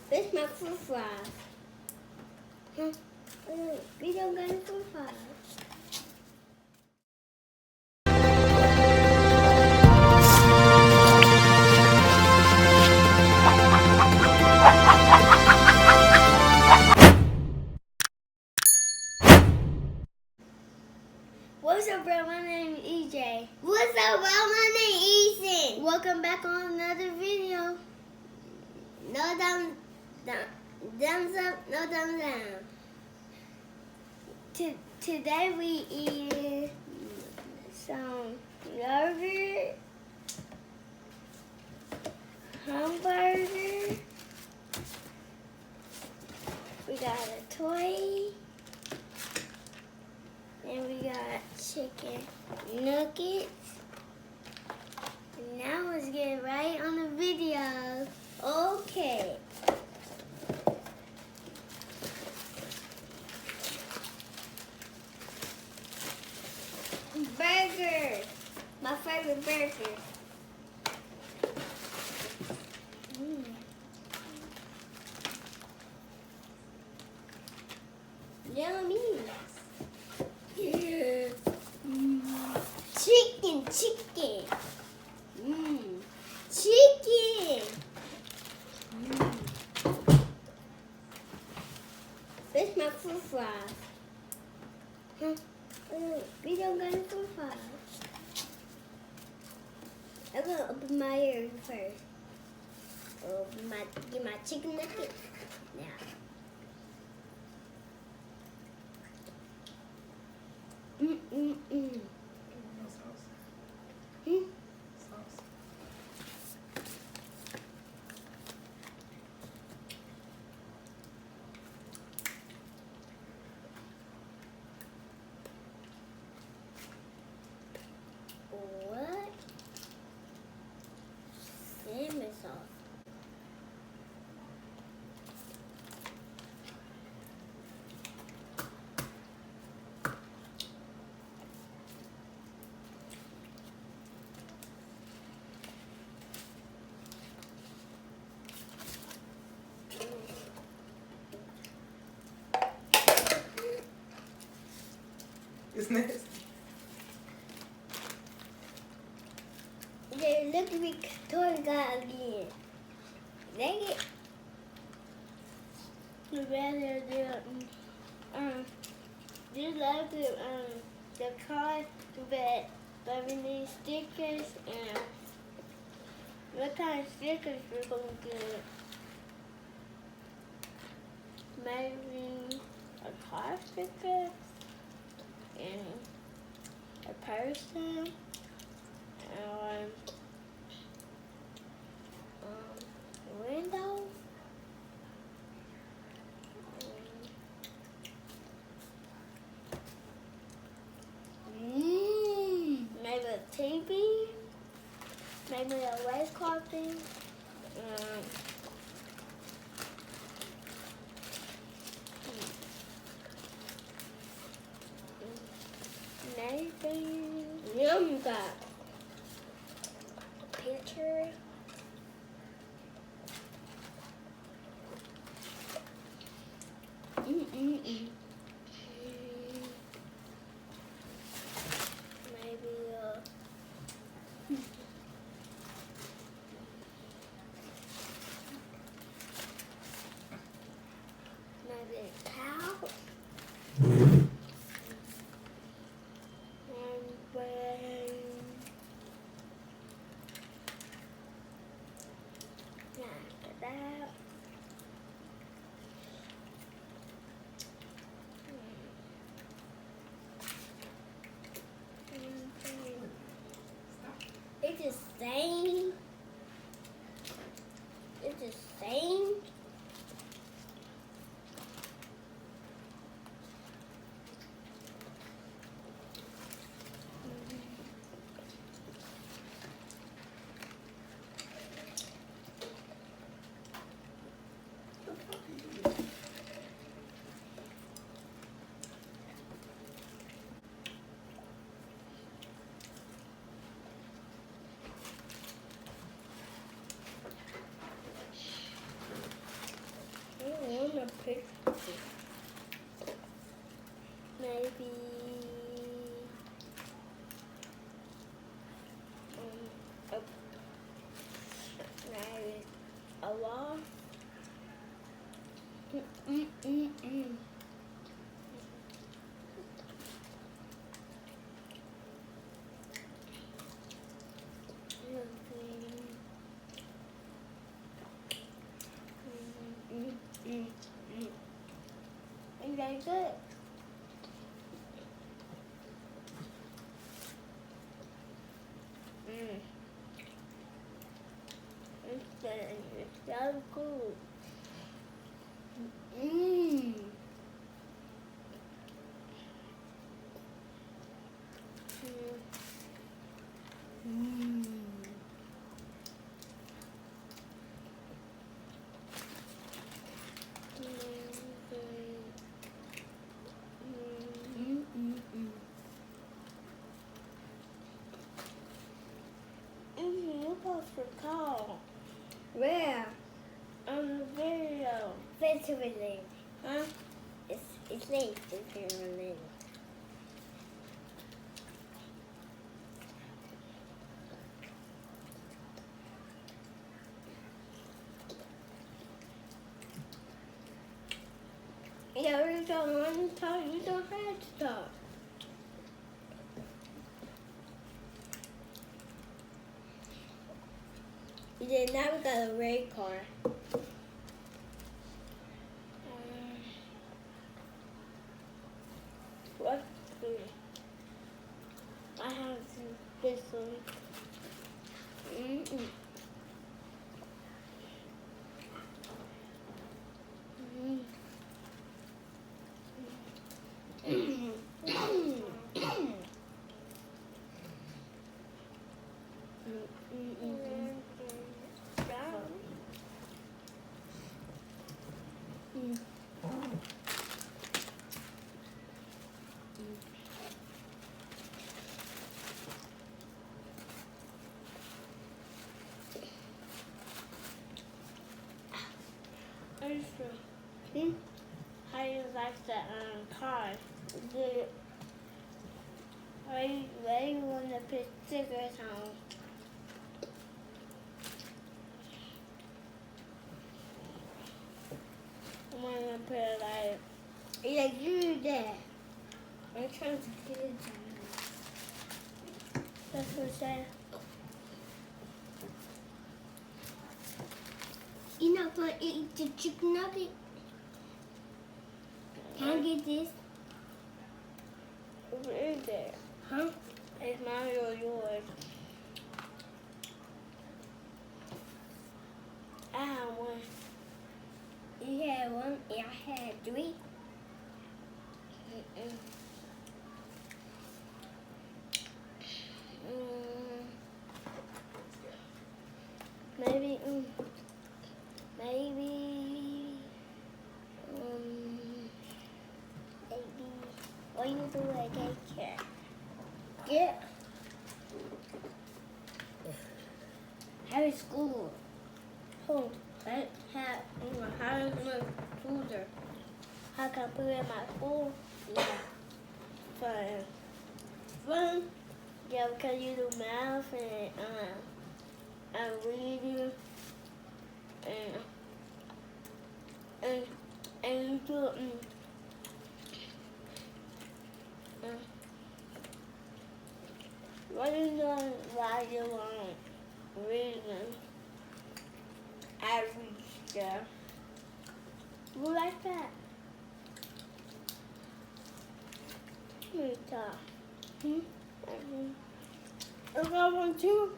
Where's my fruit fries? Huh? We don't got any fruit fries. What's up, bro? My name is EJ. What's up, bro? My name is Ethan. Welcome back on another video. No thumbs up, no thumbs down. Today we eat some yogurt, hamburger. We got a toy. And we got chicken nuggets. And now let's get right on the video. Okay. Burger. My favorite burger. Yummy. Yeah. Chicken. Chicken. Where's my fruit fries? Huh? We don't got any fruit fries. I'm gonna open my ears first. Get my chicken nuggets. Now. What? Salmon sauce. It's nasty. Yeah, look at me, toy guy again. Dang it. You rather just like the card but we need stickers and what kind of stickers we're gonna get? Maybe a car sticker and a person or window. Maybe a TV. Maybe a race car thing. Maybe you got a picture. Maybe maybe a cow. After that, it's the same. It's the same. healthy. Maybe maybe a wall. Is that good? It's so cool. You're supposed to call Where? on the video. Vitamin. Huh? It's late. Vitamin. Yeah, you don't want to talk. You don't have to talk. Yeah, now we got a red car. What food? I have this one. How do you like the car? Where you want to put stickers on? I want to put like, Yeah, you there. I'm trying to get it down. that's what it said. You're not gonna eat the chicken nugget? Can I get this? What is it? Huh? It's mine or yours? I have one. You had one, and I had three. Maybe, maybe, What you do at daycare? yeah. How is school? Hold. How is my folder? How can I put it in my phone? Yeah. Fun. Fun? Yeah, because you do math and reading and you do what is the value on reading? Average, yeah. You like that? Let me talk. I got one too.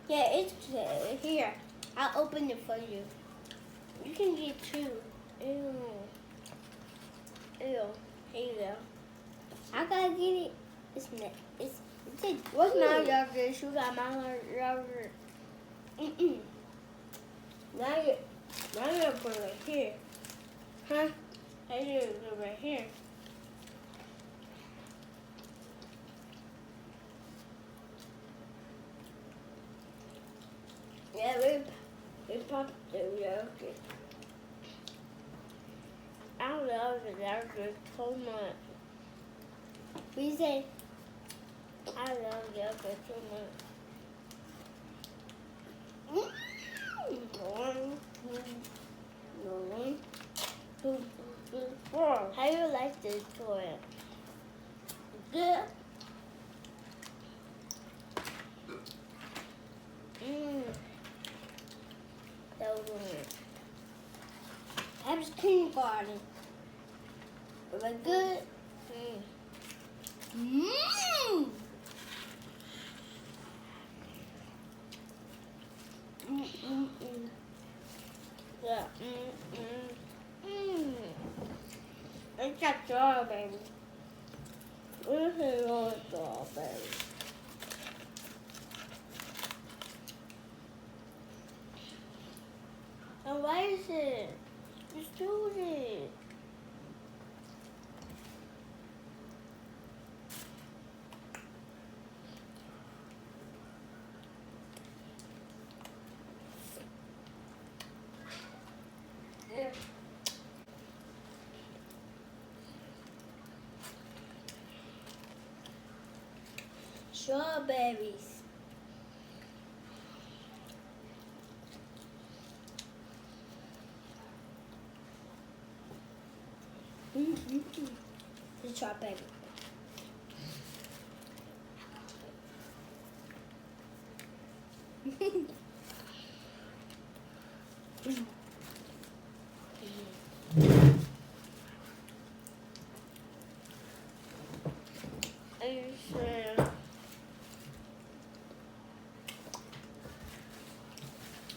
Yeah, it's here. I'll open it for you. You can get two. Ew. Ew. Here you go. I gotta get it. It's a What's my good. yogurt? You got my yogurt. Now you put it right here. Huh? I do it right here. Yeah, we popped the yogurt. I love it. That's just so much. What you say? I love yogurt so much. One, two, three, four. How you like this toy? Good. That was one. That was kindergarten. Was it good? Mmm. Yeah. It's a strawberry. This is all strawberry. And why is it? Just do it. Strawberries. The strawberry.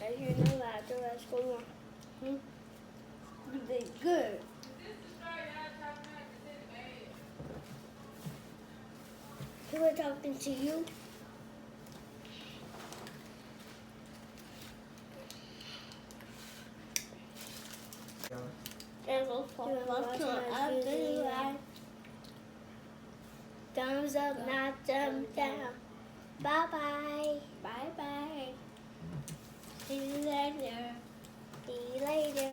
As you know, after that school, they good. Who are talking to you? There's a Thumbs up, not thumbs down. Bye bye. Bye bye. See you later. See you later.